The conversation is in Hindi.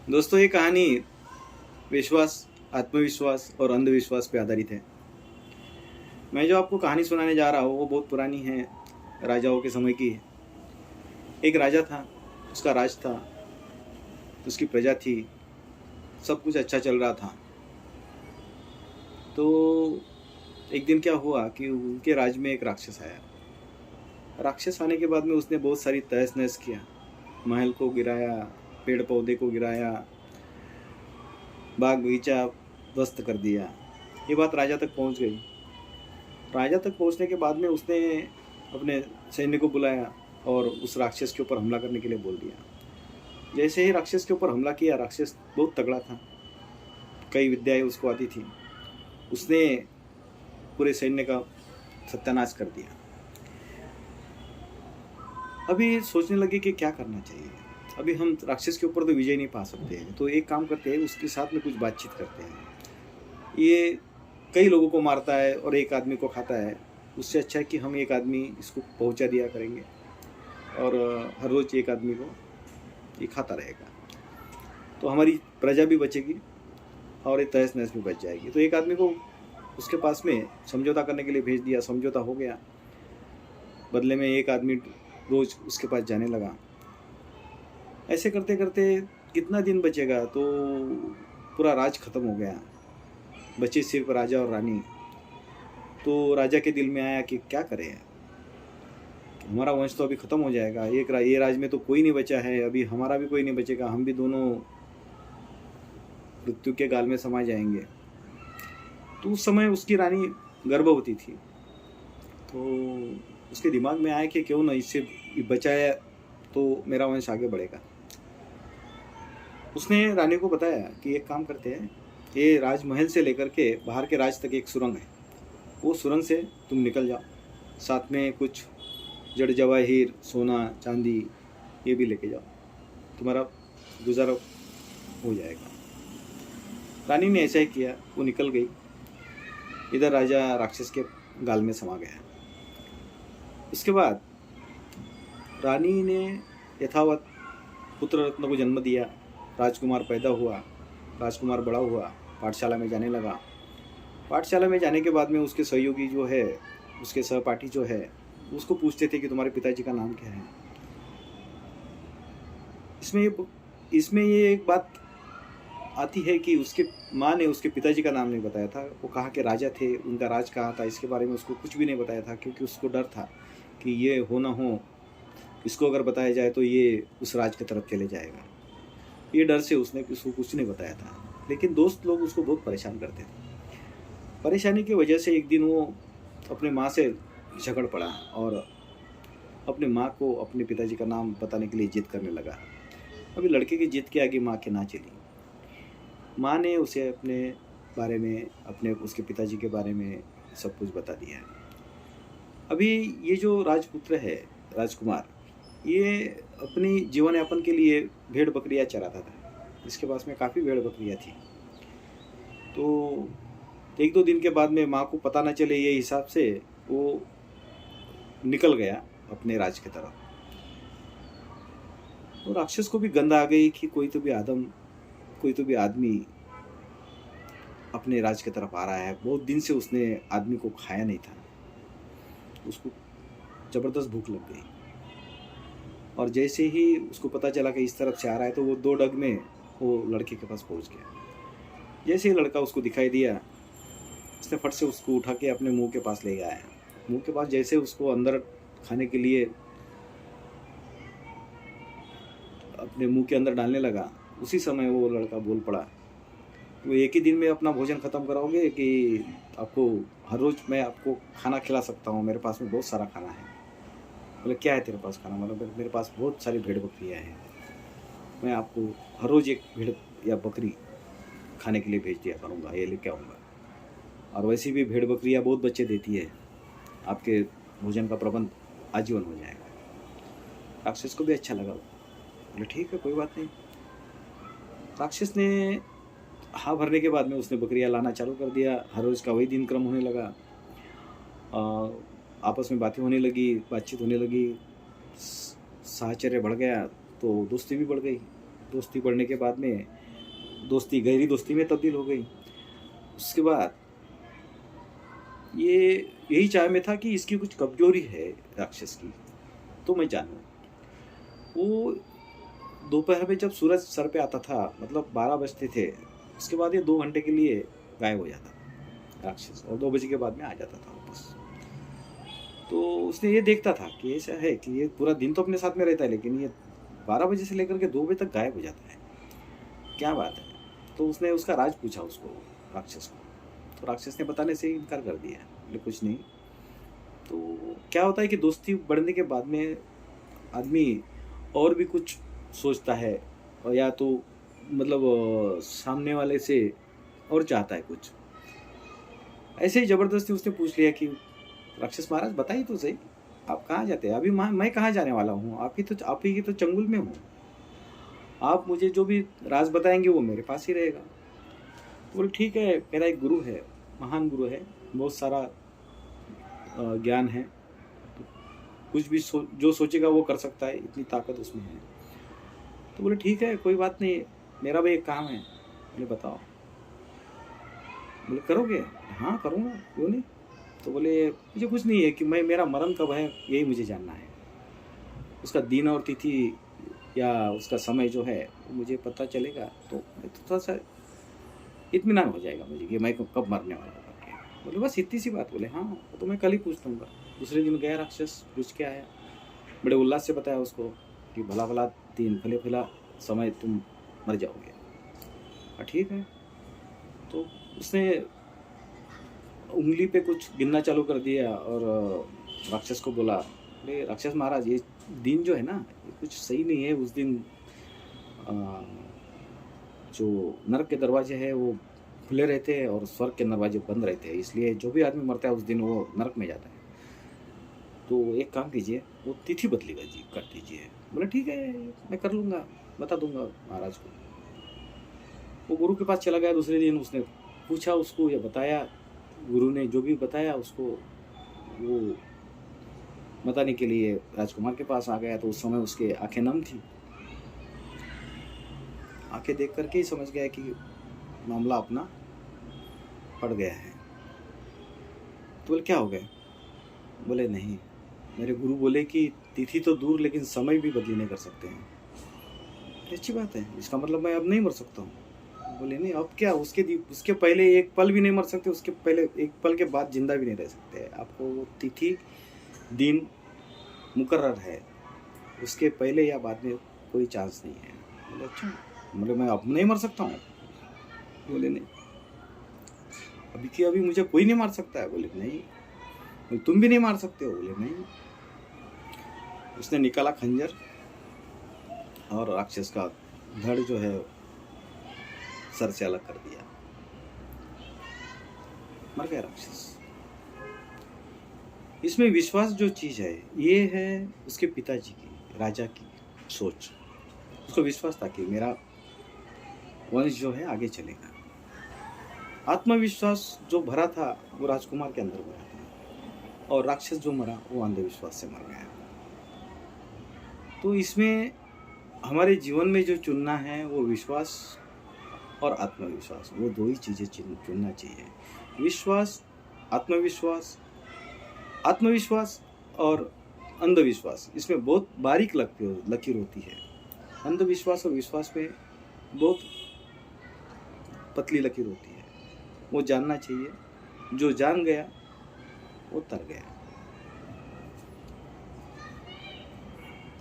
दोस्तों, ये कहानी विश्वास, आत्मविश्वास और अंधविश्वास पे आधारित है। मैं जो आपको कहानी सुनाने जा रहा हूँ वो बहुत पुरानी है, राजाओं के समय की है। एक राजा था, उसका राज था, उसकी प्रजा थी, सब कुछ अच्छा चल रहा था। तो एक दिन क्या हुआ कि उनके राज में एक राक्षस आया। राक्षस आने के बाद में उसने बहुत सारी तहस नहस किया, महल को गिराया, पेड़ पौधे को गिराया, बाग बगीचा ध्वस्त कर दिया। ये बात राजा तक पहुंच गई। राजा तक पहुंचने के बाद में उसने अपने सैन्य को बुलाया और उस राक्षस के ऊपर हमला करने के लिए बोल दिया। जैसे ही राक्षस के ऊपर हमला किया, राक्षस बहुत तगड़ा था, कई विद्याएं उसको आती थी। उसने पूरे सैन्य का सत्यानाश कर दिया। अभी सोचने लगे कि क्या करना चाहिए। अभी हम राक्षस के ऊपर तो विजय नहीं पा सकते हैं, तो एक काम करते हैं, उसके साथ में कुछ बातचीत करते हैं। ये कई लोगों को मारता है और एक आदमी को खाता है, उससे अच्छा है कि हम एक आदमी इसको पहुंचा दिया करेंगे और हर रोज एक आदमी को ये खाता रहेगा, तो हमारी प्रजा भी बचेगी और ये तहस नहस भी बच जाएगी। तो एक आदमी को उसके पास में समझौता करने के लिए भेज दिया। समझौता हो गया। बदले में एक आदमी रोज उसके पास जाने लगा। ऐसे करते करते कितना दिन बचेगा, तो पूरा राज खत्म हो गया, बचे सिर्फ राजा और रानी। तो राजा के दिल में आया कि क्या करें, हमारा वंश तो अभी खत्म हो जाएगा, ये राज में तो कोई नहीं बचा है, अभी हमारा भी कोई नहीं बचेगा, हम भी दोनों मृत्यु के गाल में समा जाएंगे। तो उस समय उसकी रानी गर्भवती थी। तो उसके दिमाग में आया कि क्यों ना इससे बचाया तो मेरा वंश आगे बढ़ेगा। उसने रानी को बताया कि एक काम करते हैं, ये राजमहल से लेकर के बाहर के राज तक एक सुरंग है, वो सुरंग से तुम निकल जाओ, साथ में कुछ जड़ जवाहिर, सोना चांदी ये भी लेके जाओ, तुम्हारा गुजारा हो जाएगा। रानी ने ऐसा ही किया, वो निकल गई। इधर राजा राक्षस के गाल में समा गया। इसके बाद रानी ने यथावत पुत्र रत्न को जन्म दिया। राजकुमार पैदा हुआ, राजकुमार बड़ा हुआ, पाठशाला में जाने लगा। पाठशाला में जाने के बाद में उसके सहयोगी जो है, उसके सहपाठी जो है, उसको पूछते थे कि तुम्हारे पिताजी का नाम क्या है। इसमें ये एक बात आती है कि उसके माँ ने उसके पिताजी का नाम नहीं बताया था। वो कहा कि राजा थे, उनका राज कहाँ था, इसके बारे में उसको कुछ भी नहीं बताया था, क्योंकि उसको डर था कि ये हो ना हो, इसको अगर बताया जाए तो ये उस राज की तरफ चले जाएगा। ये डर से उसने उसको कुछ नहीं बताया था। लेकिन दोस्त लोग उसको बहुत परेशान करते थे। परेशानी की वजह से एक दिन वो अपने माँ से झगड़ पड़ा और अपने माँ को अपने पिताजी का नाम बताने के लिए जिद करने लगा। अभी लड़के की जिद के आगे माँ के ना चली। माँ ने उसे अपने बारे में, अपने उसके पिताजी के बारे में सब कुछ बता दिया। अभी ये जो राजपुत्र है, राजकुमार, ये अपनी जीवन यापन के लिए भेड़ बकरियाँ चराता था। इसके पास में काफ़ी भेड़ बकरियाँ थी। तो एक दो दिन के बाद में माँ को पता न चले, ये हिसाब से वो निकल गया अपने राज की तरफ। तो राक्षस को भी गंध आ गई कि कोई तो भी आदमी अपने राज की तरफ आ रहा है। बहुत दिन से उसने आदमी को खाया नहीं था, उसको जबरदस्त भूख लग गई। और जैसे ही उसको पता चला कि इस तरफ से आ रहा है, तो वो दो डग में वो लड़के के पास पहुंच गया। जैसे ही लड़का उसको दिखाई दिया, उसने फट से उसको उठा के अपने मुंह के पास ले गया। मुंह के पास जैसे उसको अंदर खाने के लिए अपने मुंह के अंदर डालने लगा, उसी समय वो लड़का बोल पड़ा, तो एक ही दिन में अपना भोजन खत्म कराओगे कि आपको हर रोज मैं आपको खाना खिला सकता हूँ, मेरे पास में बहुत सारा खाना है। बोले क्या है तेरे पास खाना? मतलब मेरे पास बहुत सारी भेड़ बकरियाँ हैं, मैं आपको हर रोज एक भेड़ या बकरी खाने के लिए भेज दिया करूँगा, ये लेके आऊँगा। और वैसे भी भेड़ बकरियाँ बहुत बच्चे देती है, आपके भोजन का प्रबंध आजीवन हो जाएगा। राक्षस को भी अच्छा लगा। बोले ठीक है, कोई बात नहीं। राक्षस ने हाँ भरने के बाद में उसने बकरियां लाना चालू कर दिया। हर रोज़ का वही दिन क्रम होने लगा। आपस में बातें होने लगी, बातचीत होने लगी, साहचर्य बढ़ गया, तो दोस्ती भी बढ़ गई। दोस्ती बढ़ने के बाद में दोस्ती गहरी दोस्ती में तब्दील हो गई। उसके बाद ये यही चाह में था कि इसकी कुछ कमजोरी है राक्षस की, तो मैं जानूं। वो दोपहर में जब सूरज सर पे आता था, मतलब 12 बजते थे, उसके बाद ये 2 घंटे के लिए गायब हो जाता था राक्षस, और 2 बजे के बाद में आ जाता था वापस। तो उसने ये देखता था कि ऐसा है कि ये पूरा दिन तो अपने साथ में रहता है, लेकिन ये 12 बजे से लेकर के 2 बजे तक गायब हो जाता है, क्या बात है। तो उसने उसका राज पूछा उसको, राक्षस को। तो राक्षस ने बताने से इनकार कर दिया, बोले कुछ नहीं। तो क्या होता है कि दोस्ती बढ़ने के बाद में आदमी और भी कुछ सोचता है, और या तो मतलब सामने वाले से और चाहता है कुछ। ऐसे ही ज़बरदस्ती उसने पूछ लिया कि राक्षस महाराज बताइए तो सही, आप कहाँ जाते हैं? अभी मैं कहाँ जाने वाला हूँ? आप ही की तो चंगुल में हूँ। आप मुझे जो भी राज बताएंगे वो मेरे पास ही रहेगा। बोले ठीक है, मेरा एक गुरु है, महान गुरु है, बहुत सारा ज्ञान है, कुछ भी जो सोचेगा वो कर सकता है, इतनी ताकत उसमें है। तो बोले ठीक है, कोई बात नहीं, मेरा भी एक काम है। बोले बताओ। बोले करोगे? हाँ करूँगा, क्यों नहीं। तो बोले मुझे कुछ नहीं है कि मेरा मरण कब है यही मुझे जानना है। उसका दिन और तिथि या उसका समय जो है मुझे पता चलेगा तो थोड़ा सा इत्मीनान हो जाएगा मुझे कि मैं कब मरने वाला हूँ करके। बोले बस इतनी सी बात। बोले हाँ, वो तो मैं कल ही पूछ लूँगा। दूसरे दिन गया राक्षस, पूछ के आया, बड़े उल्लास से बताया उसको कि भला भला दिन भले भला समय तुम मर जाओगे। ठीक है। तो उसने उंगली पे कुछ गिनना चालू कर दिया और राक्षस को बोला, अरे राक्षस महाराज, ये दिन जो है ना, ये कुछ सही नहीं है। उस दिन जो नरक के दरवाजे हैं वो खुले रहते हैं और स्वर्ग के दरवाजे बंद रहते हैं, इसलिए जो भी आदमी मरता है उस दिन वो नरक में जाता है। तो एक काम कीजिए, वो तिथि बदली कर दीजिए। बोले ठीक है, मैं कर लूँगा, बता दूंगा महाराज को। वो गुरु के पास चला गया दूसरे दिन। उसने पूछा उसको, या बताया, गुरु ने जो भी बताया उसको वो बताने के लिए राजकुमार के पास आ गया। तो उस समय उसके आंखें नम थी, आंखें देख करके ही समझ गया कि मामला अपना पड़ गया है। तो बोले क्या हो गया? बोले नहीं, मेरे गुरु बोले कि तिथि तो दूर लेकिन समय भी बदली नहीं कर सकते हैं। अच्छी बात है, इसका मतलब मैं अब नहीं मर सकता हूँ। बोले नहीं, अब क्या, उसके पहले एक पल भी नहीं मर सकते, उसके पहले एक पल के बाद जिंदा भी नहीं रह सकते। आपको वो तिथि दिन मुकर्रर है, उसके पहले या बाद में कोई चांस नहीं है। बोले अच्छा, मतलब मैं अब नहीं मर सकता हूँ? बोले नहीं, अभी की अभी मुझे कोई नहीं मार सकता है। बोले नहीं। बोले तुम भी नहीं मार सकते हो? बोले नहीं। उसने निकाला खंजर और राक्षस का धड़ जो है सर से अलग कर दिया, मर गया राक्षस। इसमें विश्वास जो चीज है, ये है उसके पिताजी की, राजा की सोच। उसको विश्वास था कि मेरा वंश जो है आगे चलेगा। आत्मविश्वास जो भरा था वो राजकुमार के अंदर भरा था, और राक्षस जो मरा वो अंधविश्वास से मर गया। तो इसमें हमारे जीवन में जो चुनना है वो विश्वास और आत्मविश्वास, वो दो ही चीज़ें चुनना चाहिए। विश्वास, आत्मविश्वास, आत्मविश्वास और अंधविश्वास, इसमें बहुत बारीक लकीर होती है। अंधविश्वास और विश्वास में बहुत पतली लकीर होती है। वो जानना चाहिए, जो जान गया वो तर गया।